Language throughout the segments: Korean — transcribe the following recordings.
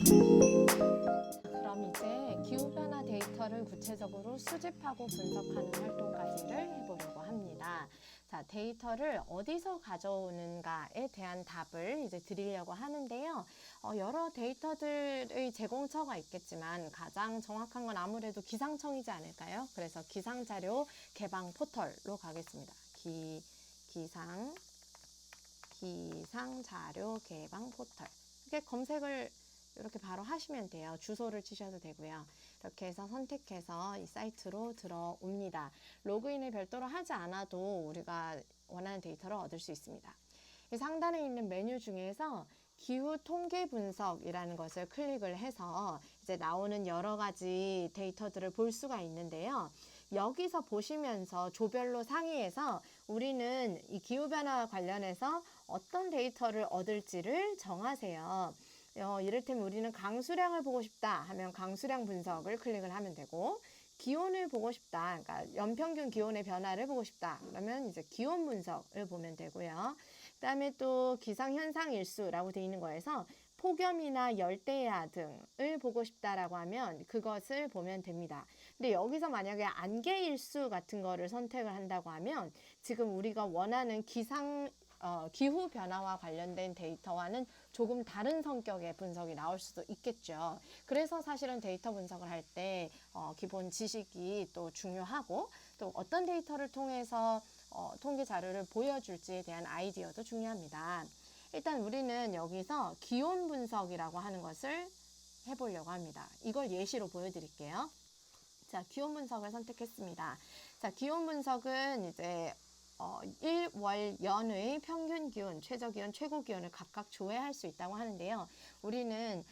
그럼 이제 기후변화 데이터를 구체적으로 수집하고 분석하는 활동까지를 해보려고 합니다. 자, 데이터를 어디서 가져오는가에 대한 답을 이제 드리려고 하는데요. 여러 데이터들의 제공처가 있겠지만 가장 정확한 건 아무래도 기상청이지 않을까요? 그래서 기상자료 개방 포털로 가겠습니다. 기상자료 개방 포털. 이렇게 검색을 이렇게 바로 하시면 돼요. 주소를 치셔도 되고요. 이렇게 해서 선택해서 이 사이트로 들어옵니다. 로그인을 별도로 하지 않아도 우리가 원하는 데이터를 얻을 수 있습니다. 이 상단에 있는 메뉴 중에서 기후 통계 분석이라는 것을 클릭을 해서 이제 나오는 여러 가지 데이터들을 볼 수가 있는데요. 여기서 보시면서 조별로 상위에서 우리는 이 기후변화 관련해서 어떤 데이터를 얻을지를 정하세요. 이를테면 우리는 강수량을 보고 싶다 하면 강수량 분석을 클릭을 하면 되고, 기온을 보고 싶다, 그러니까 연평균 기온의 변화를 보고 싶다 그러면 이제 기온 분석을 보면 되고요. 그 다음에 또 기상현상 일수라고 되어 있는 거에서 폭염이나 열대야 등을 보고 싶다라고 하면 그것을 보면 됩니다. 근데 여기서 만약에 안개 일수 같은 거를 선택을 한다고 하면 지금 우리가 원하는 기후 변화와 관련된 데이터와는 조금 다른 성격의 분석이 나올 수도 있겠죠. 그래서 사실은 데이터 분석을 할 때 기본 지식이 또 중요하고, 또 어떤 데이터를 통해서 통계 자료를 보여줄지에 대한 아이디어도 중요합니다. 일단 우리는 여기서 기온 분석이라고 하는 것을 해보려고 합니다. 이걸 예시로 보여드릴게요. 자, 기온 분석을 선택했습니다. 자, 기온 분석은 이제 일월연의 평균 기온, 최저 기온, 최고 기온을 각각 조회할 수 있다고 하는데요. 우리는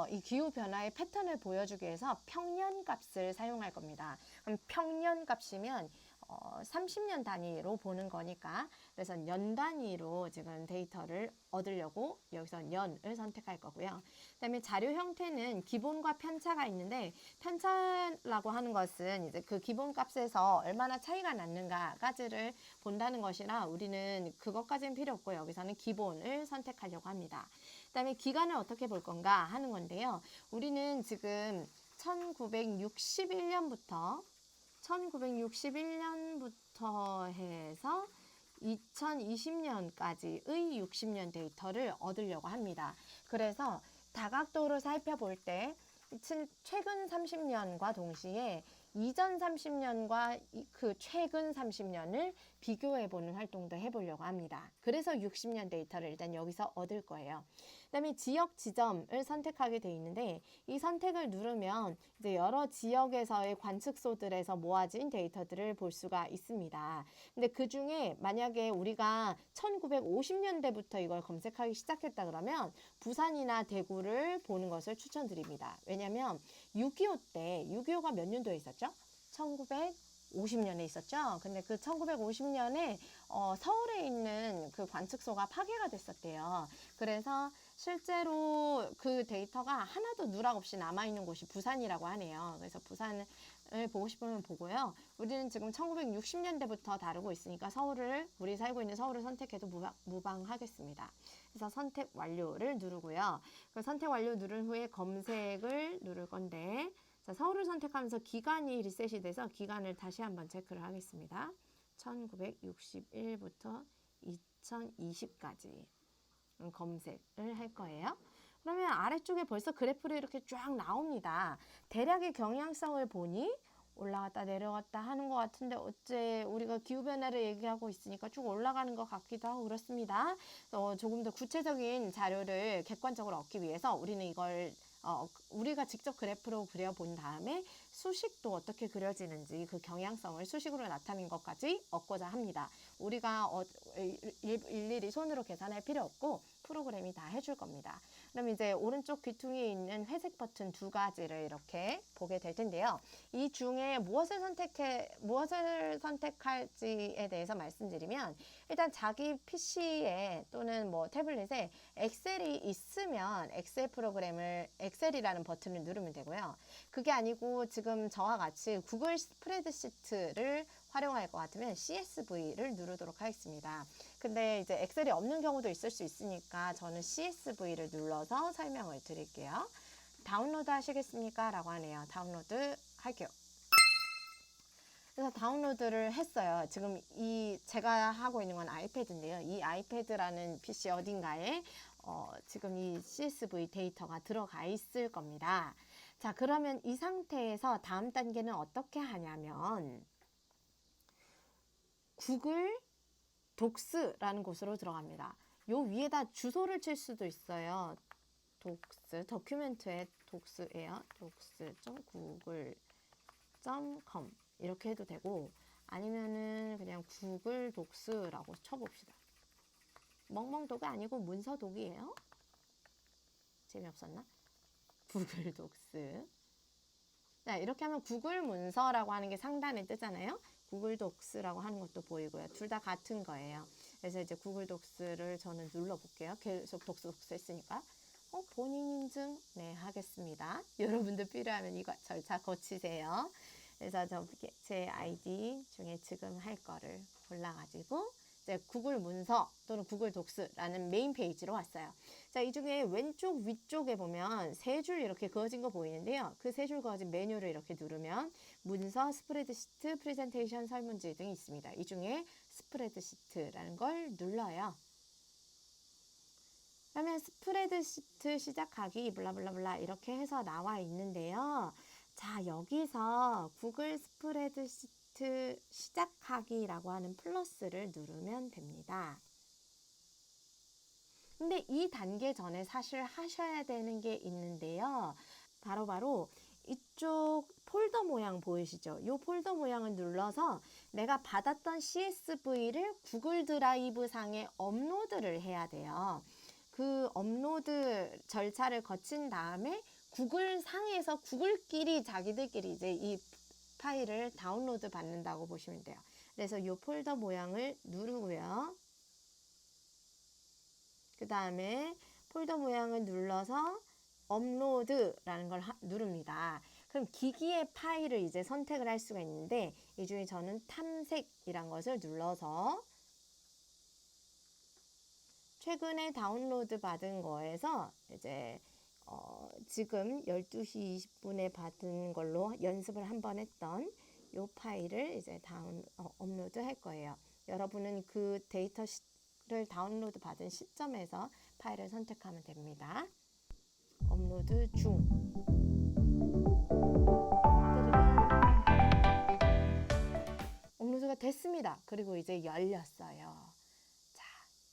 이 기후 변화의 패턴을 보여주기 위해서 평년 값을 사용할 겁니다. 그럼 평년 값이면 30년 단위로 보는 거니까, 그래서 년 단위로 지금 데이터를 얻으려고 여기서 년을 선택할 거고요. 그 다음에 자료 형태는 기본과 편차가 있는데, 편차라고 하는 것은 이제 그 기본 값에서 얼마나 차이가 났는가까지를 본다는 것이라 우리는 그것까지는 필요 없고 여기서는 기본을 선택하려고 합니다. 그 다음에 기간을 어떻게 볼 건가 하는 건데요. 우리는 지금 1961년부터 해서 2020년까지의 60년 데이터를 얻으려고 합니다. 그래서 다각도로 살펴볼 때 최근 30년과 동시에 이전 30년과 그 최근 30년을 비교해보는 활동도 해보려고 합니다. 그래서 60년 데이터를 일단 여기서 얻을 거예요. 그 다음에 지역 지점을 선택하게 돼 있는데, 이 선택을 누르면 이제 여러 지역에서의 관측소들에서 모아진 데이터들을 볼 수가 있습니다. 근데 그 중에 만약에 우리가 1950년대부터 이걸 검색하기 시작했다 그러면 부산이나 대구를 보는 것을 추천드립니다. 왜냐면 6.25가 몇 년도에 있었죠? 1950년에 있었죠. 근데 그 1950년에 서울에 있는 그 관측소가 파괴가 됐었대요. 그래서 실제로 그 데이터가 하나도 누락 없이 남아있는 곳이 부산이라고 하네요. 그래서 부산을 보고 싶으면 보고요. 우리는 지금 1960년대부터 다루고 있으니까 우리 살고 있는 서울을 선택해도 무방하겠습니다. 그래서 선택 완료를 누르고요. 그 선택 완료 누른 후에 검색을 누를 건데, 자, 서울을 선택하면서 기간이 리셋이 돼서 기간을 다시 한번 체크를 하겠습니다. 1961부터 2020까지 검색을 할 거예요. 그러면 아래쪽에 벌써 그래프로 이렇게 쫙 나옵니다. 대략의 경향성을 보니 올라갔다 내려갔다 하는 것 같은데, 어째 우리가 기후변화를 얘기하고 있으니까 쭉 올라가는 것 같기도 하고 그렇습니다. 조금 더 구체적인 자료를 객관적으로 얻기 위해서 우리는 이걸 우리가 직접 그래프로 그려본 다음에 수식도 어떻게 그려지는지 그 경향성을 수식으로 나타낸 것까지 얻고자 합니다. 우리가 일일이 손으로 계산할 필요 없고 프로그램이 다 해줄 겁니다. 그럼 이제 오른쪽 귀퉁이에 있는 회색 버튼 두 가지를 이렇게 보게 될 텐데요. 이 중에 무엇을 선택할지에 대해서 말씀드리면, 일단 자기 PC에 또는 뭐 태블릿에 엑셀이 있으면 엑셀이라는 버튼을 누르면 되고요. 그게 아니고 지금 저와 같이 구글 스프레드시트를 활용할 것 같으면 CSV를 누르도록 하겠습니다. 근데 이제 엑셀이 없는 경우도 있을 수 있으니까 저는 CSV를 눌러서 설명을 드릴게요. 다운로드 하시겠습니까? 라고 하네요. 다운로드 할게요. 그래서 다운로드를 했어요. 지금 제가 하고 있는 건 아이패드인데요. 이 아이패드라는 PC 어딘가에 지금 이 CSV 데이터가 들어가 있을 겁니다. 자, 그러면 이 상태에서 다음 단계는 어떻게 하냐면 구글 독스라는 곳으로 들어갑니다. 요 위에다 주소를 칠 수도 있어요. 독스, 더큐멘트의 독스예요. 독스.google.com 이렇게 해도 되고, 아니면은 그냥 구글 독스라고 쳐봅시다. 멍멍독이 아니고 문서독이에요. 재미없었나? 구글 독스. 자, 이렇게 하면 구글 문서라고 하는 게 상단에 뜨잖아요. 구글 독스라고 하는 것도 보이고요. 둘 다 같은 거예요. 그래서 이제 구글 독스를 저는 눌러볼게요. 계속 독스 했으니까. 본인 인증? 네, 하겠습니다. 여러분들 필요하면 이거 절차 거치세요. 그래서 제 아이디 중에 지금 할 거를 골라가지고 이제 구글 문서 또는 구글 독스라는 메인 페이지로 왔어요. 자, 이 중에 왼쪽 위쪽에 보면 세 줄 이렇게 그어진 거 보이는데요. 그 세 줄 그어진 메뉴를 이렇게 누르면 문서, 스프레드시트, 프레젠테이션, 설문지 등이 있습니다. 이 중에 스프레드시트라는 걸 눌러요. 그러면 스프레드시트 시작하기 블라블라블라 이렇게 해서 나와 있는데요. 자, 여기서 구글 스프레드시트 시작하기라고 하는 플러스를 누르면 됩니다. 근데 이 단계 전에 사실 하셔야 되는 게 있는데요. 바로 이쪽 폴더 모양 보이시죠? 이 폴더 모양을 눌러서 내가 받았던 CSV를 구글 드라이브 상에 업로드를 해야 돼요. 그 업로드 절차를 거친 다음에 구글 상에서 구글끼리 자기들끼리 이제 이 파일을 다운로드 받는다고 보시면 돼요. 그래서 이 폴더 모양을 누르고요. 그 다음에 폴더 모양을 눌러서 업로드라는 걸 누릅니다. 그럼 기기의 파일을 이제 선택을 할 수가 있는데 이 중에 저는 탐색이란 것을 눌러서 최근에 다운로드 받은 거에서 이제 지금 12시 20분에 받은 걸로 연습을 한번 했던 이 파일을 이제 업로드 할 거예요. 여러분은 그 데이터를 다운로드 받은 시점에서 파일을 선택하면 됩니다. 업로드 중. 업로드가 됐습니다. 그리고 이제 열렸어요. 자,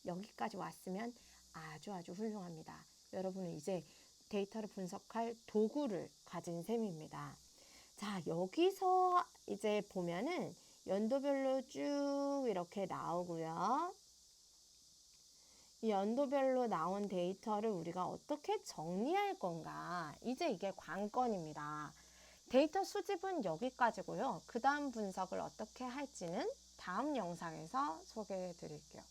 여기까지 왔으면 아주 훌륭합니다. 여러분은 이제 데이터를 분석할 도구를 가진 셈입니다. 자, 여기서 이제 보면은 연도별로 쭉 이렇게 나오고요. 이 연도별로 나온 데이터를 우리가 어떻게 정리할 건가? 이제 이게 관건입니다. 데이터 수집은 여기까지고요. 그 다음 분석을 어떻게 할지는 다음 영상에서 소개해 드릴게요.